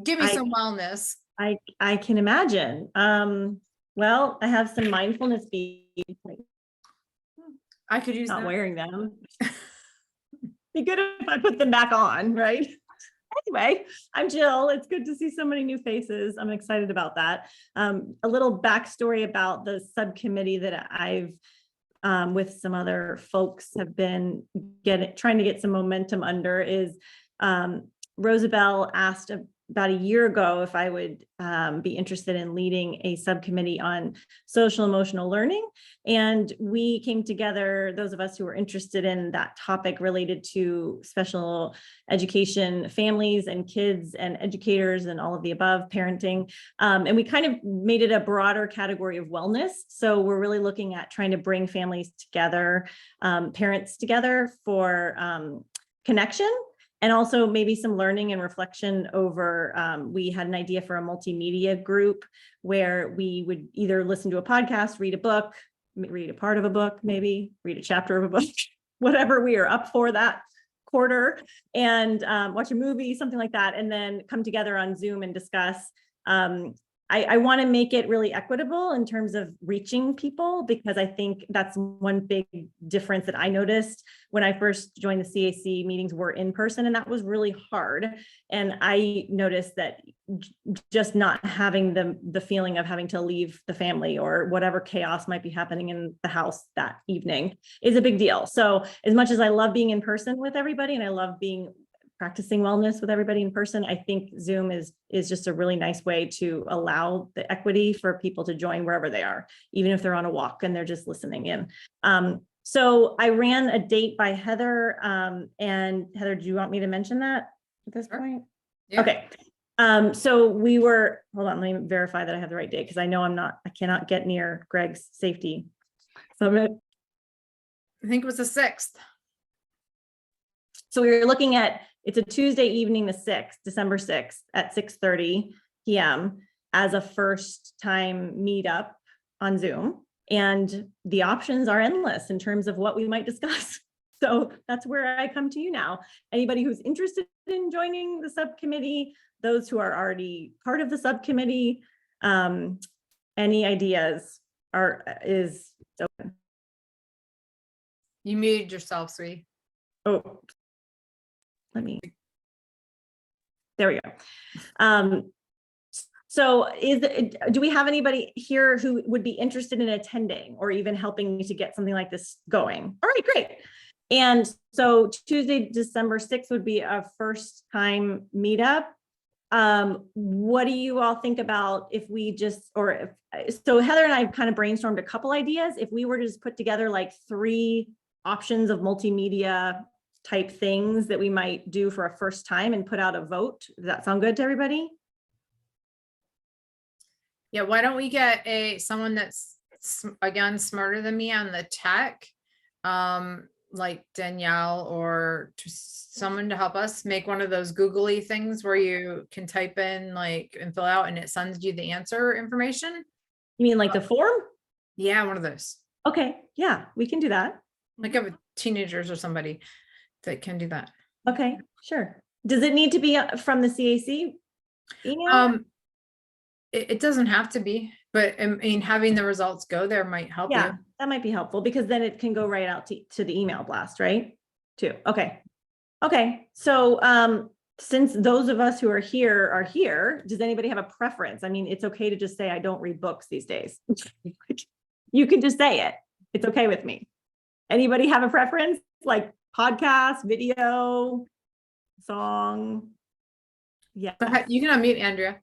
Give me some wellness. I can imagine. Well, I have some mindfulness beads. I could use not that. wearing them. Be good if I put them back on, right? Anyway, I'm Jill. It's good to see so many new faces. I'm excited about that. A little backstory about the subcommittee that I've with some other folks have been trying to get some momentum under is Rosabelle asked about a year ago if I would be interested in leading a subcommittee on social emotional learning. And we came together, those of us who were interested in that topic related to special education, families and kids and educators and all of the above, parenting. And we kind of made it a broader category of wellness. So we're really looking at trying to bring families together, parents together for connection. And also maybe some learning and reflection over, we had an idea for a multimedia group where we would either listen to a podcast, read a book, read a part of a book, maybe read a chapter of a book, whatever we are up for that quarter, and watch a movie, something like that, and then come together on Zoom and discuss. I want to make it really equitable in terms of reaching people, because I think that's one big difference that I noticed when I first joined the CAC. Meetings were in person, and that was really hard. And I noticed that just not having the feeling of having to leave the family or whatever chaos might be happening in the house that evening is a big deal. So as much as I love being in person with everybody, and I love practicing wellness with everybody in person, I think Zoom is just a really nice way to allow the equity for people to join wherever they are, even if they're on a walk and they're just listening in. So I ran a date by Heather, and Heather, do you want me to mention that at this point? Yeah. Okay. So we were, hold on, let me verify that I have the right date, because I know I cannot get near Greg's safety summit. I think it was the 6th. So we were looking at, it's a Tuesday evening, the 6th, December 6th at 6:30 p.m. as a first time meetup on Zoom. And the options are endless in terms of what we might discuss. So that's where I come to you now. Anybody who's interested in joining the subcommittee, those who are already part of the subcommittee, any ideas is open. You muted yourself, sweetie. Oh, there we go. So do we have anybody here who would be interested in attending or even helping me to get something like this going? All right, great. And so Tuesday, December 6th would be a first time meetup. What do you all think about if we just, so Heather and I kind of brainstormed a couple ideas. If we were to just put together like 3 options of multimedia type things that we might do for a first time and put out a vote. Does that sound good to everybody? Yeah, why don't we get someone that's again smarter than me on the tech, like Danielle or just someone to help us make one of those googly things where you can type in like and fill out and it sends you the answer information. You mean like the form? Yeah, one of those. Okay, yeah, we can do that. Like of teenagers or somebody that can do that. Okay, sure. Does it need to be from the CAC email? It doesn't have to be, but I mean, having the results go there might help Yeah, you. that might be helpful because then it can go right out to the email blast, right? Too. Okay. Okay. So since those of us who are here, does anybody have a preference? I mean, it's okay to just say I don't read books these days. You can just say it. It's okay with me. Anybody have a preference? Like podcast, video, song? Yeah. Go ahead. You can unmute Andrea.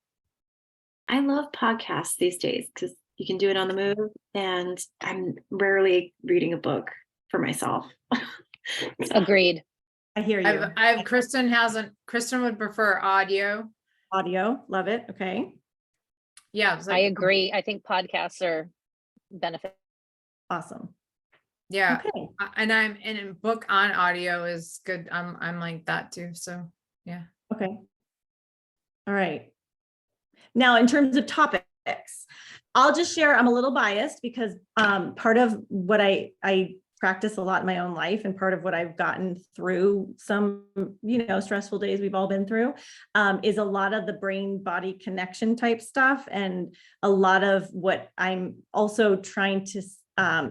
I love podcasts these days because you can do it on the move, and I'm rarely reading a book for myself. Agreed. I hear you. Kristen would prefer audio. Audio, love it. Okay. Yeah. It's I like- agree. I think podcasts are benefit. Awesome. Yeah. Okay. And a book on audio is good. I'm like that too. So yeah. Okay. All right. Now, in terms of topics, I'll just share, I'm a little biased because part of what I practice a lot in my own life and part of what I've gotten through some, stressful days we've all been through is a lot of the brain body connection type stuff. And a lot of what I'm also trying to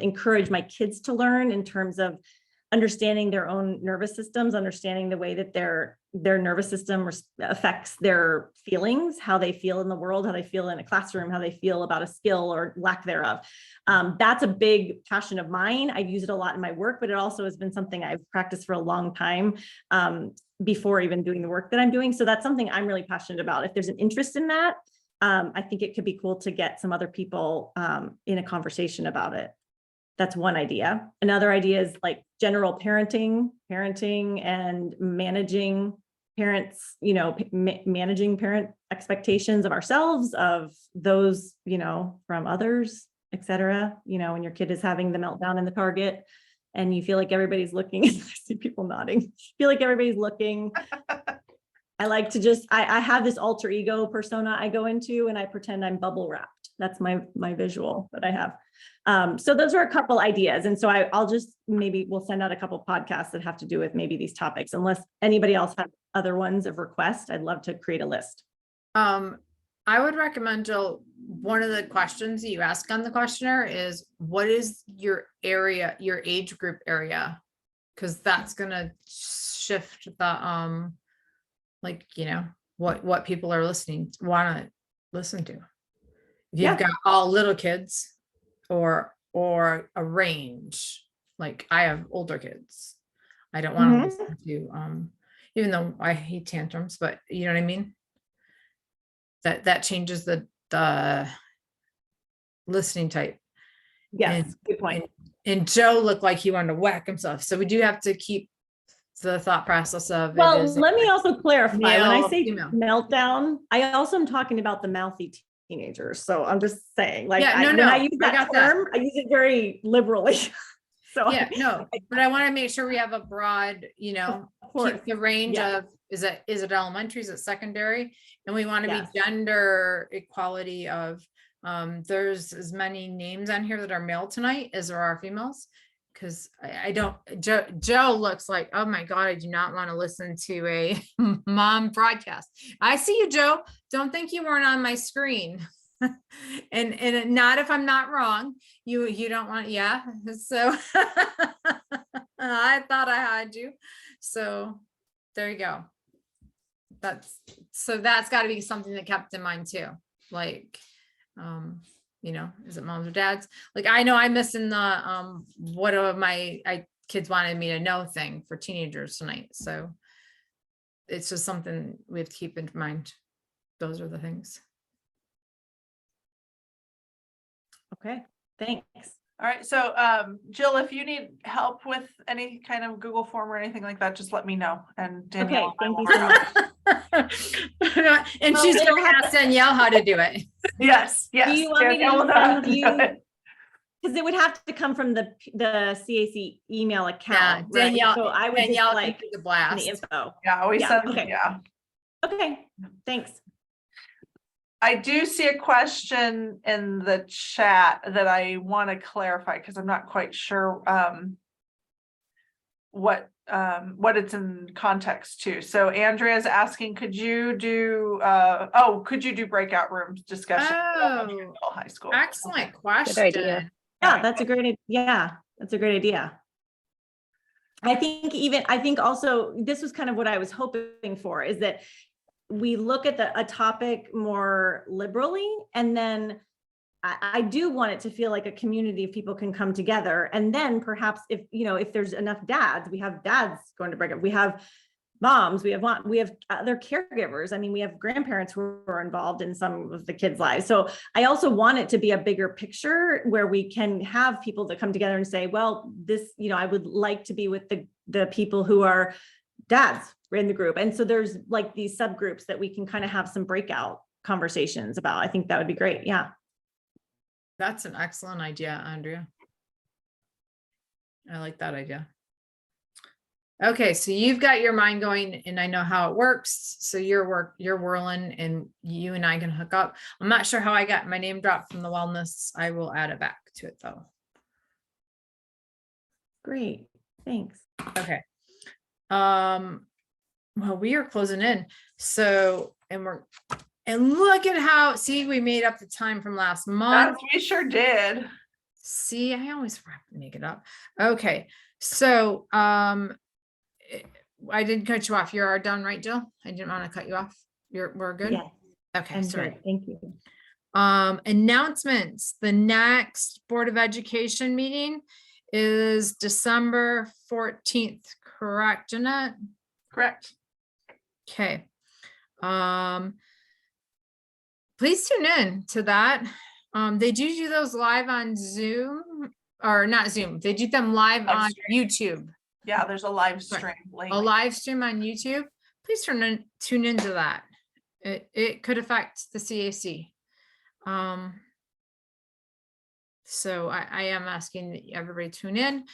encourage my kids to learn in terms of understanding their own nervous systems, understanding the way that their nervous system affects their feelings, how they feel in the world, how they feel in a classroom, how they feel about a skill or lack thereof. That's a big passion of mine. I use it a lot in my work, but it also has been something I've practiced for a long time before even doing the work that I'm doing. So that's something I'm really passionate about. If there's an interest in that, I think it could be cool to get some other people in a conversation about it. That's one idea. Another idea is like general parenting and managing parents, managing parent expectations of ourselves, of those, from others, et cetera. When your kid is having the meltdown in the Target and you feel like everybody's looking, I see people nodding, feel like everybody's looking. I like to I have this alter ego persona I go into and I pretend I'm bubble wrapped. That's my visual that I have. So those are a couple ideas. And so I'll just, maybe we'll send out a couple podcasts that have to do with maybe these topics, unless anybody else has other ones of request. I'd love to create a list. I would recommend, Jill, one of the questions you ask on the questionnaire is, what is your area, your age group area? Because that's going to shift the, what people are want to listen to. If you've got all little kids or a range, like I have older kids, I don't want to listen to, even though I hate tantrums, but you know what I mean? That changes the listening type. Yes, good point. And Joe looked like he wanted to whack himself. So we do have to keep the thought process of well, let me also clarify, when I say female. Meltdown, I also am talking about the mouthy teenagers. So I'm just saying, like, Yeah, when I use that term, I use it very liberally. So yeah, no, but I want to make sure we have a broad, keep the range of, is it elementary, is it secondary? And we want to be gender equality of, there's as many names on here that are male tonight as there are females. Because I don't, Joe looks like, oh my God, I do not want to listen to a mom broadcast. I see you, Joe. Don't think you weren't on my screen. and not if I'm not wrong. You don't want, yeah. So I thought I had you. So there you go. That's got to be something that kept in mind too. like, is it moms or dads? Like, I know I'm missing the, what are my kids wanted me to know thing for teenagers tonight. So it's just something we have to keep in mind. Those are the things. Okay, thanks. All right, so Jill, if you need help with any kind of Google form or anything like that, just let me know. And Danielle, Okay, and I thank will you so work much. And Well, she's then gonna I'll have ask Danielle how to do it. Yes, yes. Do you want me Danielle will to know how send to do you? it. Because it would have to come from the CAC email Yeah, account, right? Danielle, So I would just Danielle can like do the the blast. info. Yeah, we Yeah, send, okay. yeah. Okay, thanks. I do see a question in the chat that I want to clarify because I'm not quite sure what it's in context to. So Andrea's asking, could you do breakout rooms discussion? Oh, High school. excellent question. idea. Yeah, that's a great, that's a great idea. I think also this was kind of what I was hoping for, is that we look at a topic more liberally, and then I do want it to feel like a community of people can come together. And then perhaps if there's enough dads, we have dads going to break up, we have moms, we have other caregivers. I mean, we have grandparents who are involved in some of the kids' lives. So I also want it to be a bigger picture where we can have people that come together and say, well, this, I would like to be with the people who are dads in the group. And so there's like these subgroups that we can kind of have some breakout conversations about. I think that would be great. Yeah. That's an excellent idea, Andrea. I like that idea. Okay, so you've got your mind going, and I know how it works. So you're whirling, and you and I can hook up. I'm not sure how I got my name dropped from the wellness. I will add it back to it though. Great, thanks. Okay. Well, we are closing in. So, and look at how, see, we made up the time from last month. We sure did. See, I always make it up. Okay. So, I didn't cut you off. You're done, right, Jill? I didn't want to cut you off. We're good. Yeah. Okay. I'm Sorry. good. Thank you. Announcements. The next Board of Education meeting is December 14th, correct, Jeanette? Correct. Okay. Please tune in to that. They do those live on Zoom, or not Zoom. They do them live on YouTube. Yeah, there's a live stream link. A live stream on YouTube. Please tune into that. It could affect the CAC. So I am asking that everybody tune in.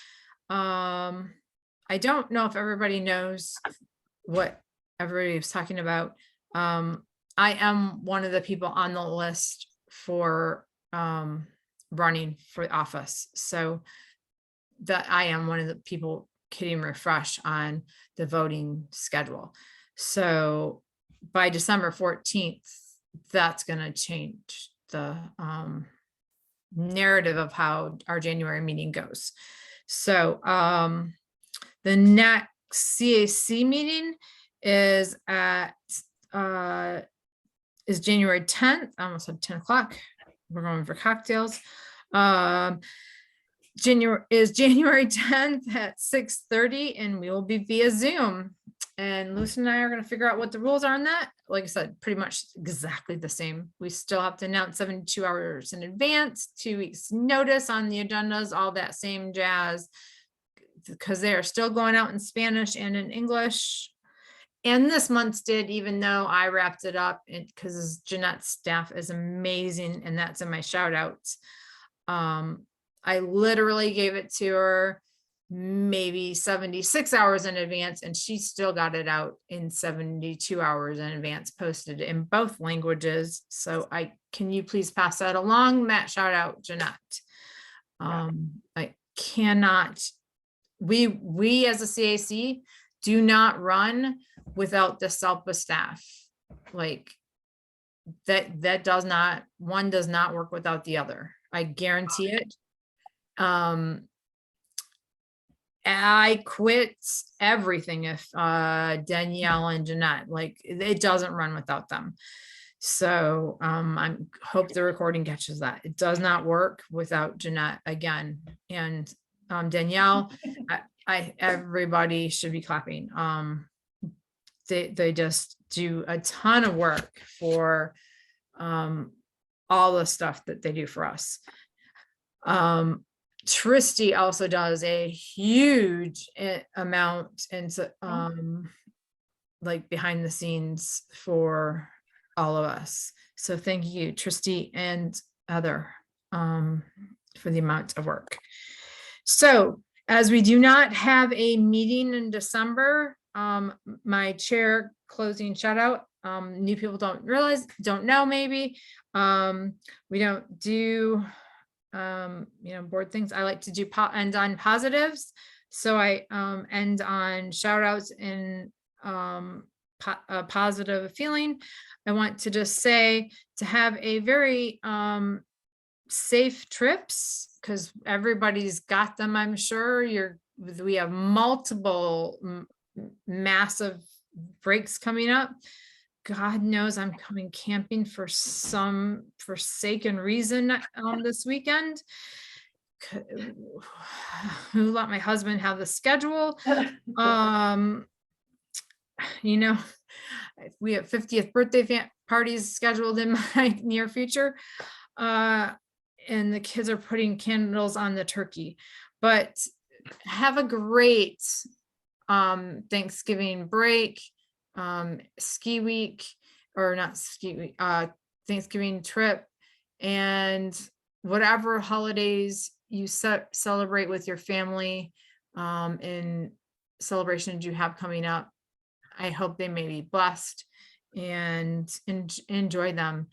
I don't know if everybody knows what everybody was talking about. I am one of the people on the list for running for office. So that I am one of the people getting refresh on the voting schedule. So by December 14th, that's going to change the narrative of how our January meeting goes. So the next CAC meeting is January 10th. I almost said 10 o'clock. We're going for cocktails. January 10th at 6:30, and we will be via Zoom. And Lucy and I are going to figure out what the rules are on that. Like I said, pretty much exactly the same. We still have to announce 72 hours in advance, 2 weeks notice on the agendas, all that same jazz, because they are still going out in Spanish and in English. And this month's did, even though I wrapped it up, because Jeanette's staff is amazing, and that's in my shout outs. I literally gave it to her maybe 76 hours in advance, and she still got it out in 72 hours in advance, posted in both languages. So can you please pass that along? Matt, shout out Jeanette. I cannot, we as a CAC do not run without the SELPA staff. Like that does not, one does not work without the other. I guarantee it. I quit everything if Danielle and Jeanette, like it doesn't run without them. So I hope the recording catches that. It does not work without Jeanette again. And Danielle, everybody should be clapping. They just do a ton of work for all the stuff that they do for us. Tristy also does a huge amount and like behind the scenes for all of us. So thank you, Tristy and Heather, for the amount of work. So as we do not have a meeting in December, my chair closing shout out, new people don't know maybe. We don't do, board things. I like to do end on positives. So I end on shout outs and a positive feeling. I want to just say to have a very safe trips, because everybody's got them, I'm sure. We have multiple massive breaks coming up. God knows I'm coming camping for some forsaken reason this weekend. Who let my husband have the schedule? We have 50th birthday parties scheduled in my near future. And the kids are putting candles on the turkey. But have a great Thanksgiving break, ski week, or not ski week, Thanksgiving trip, and whatever holidays you celebrate with your family, and celebrations you have coming up. I hope they may be blessed and enjoy them.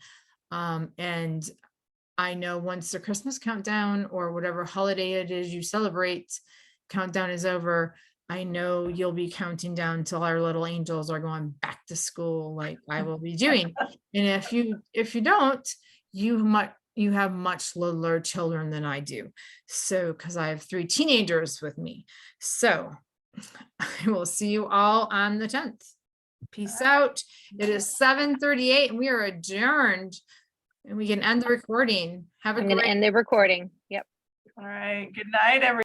And I know once the Christmas countdown or whatever holiday it is you celebrate, countdown is over, I know you'll be counting down till our little angels are going back to school like I will be doing. And if you don't, you have much littler children than I do. So, because I have 3 teenagers with me. So I will see you all on the 10th. Peace out. It is 7:38 and we are adjourned. And we can end the recording. Have a I'm going to end the recording. Yep. All right. Good night, everyone.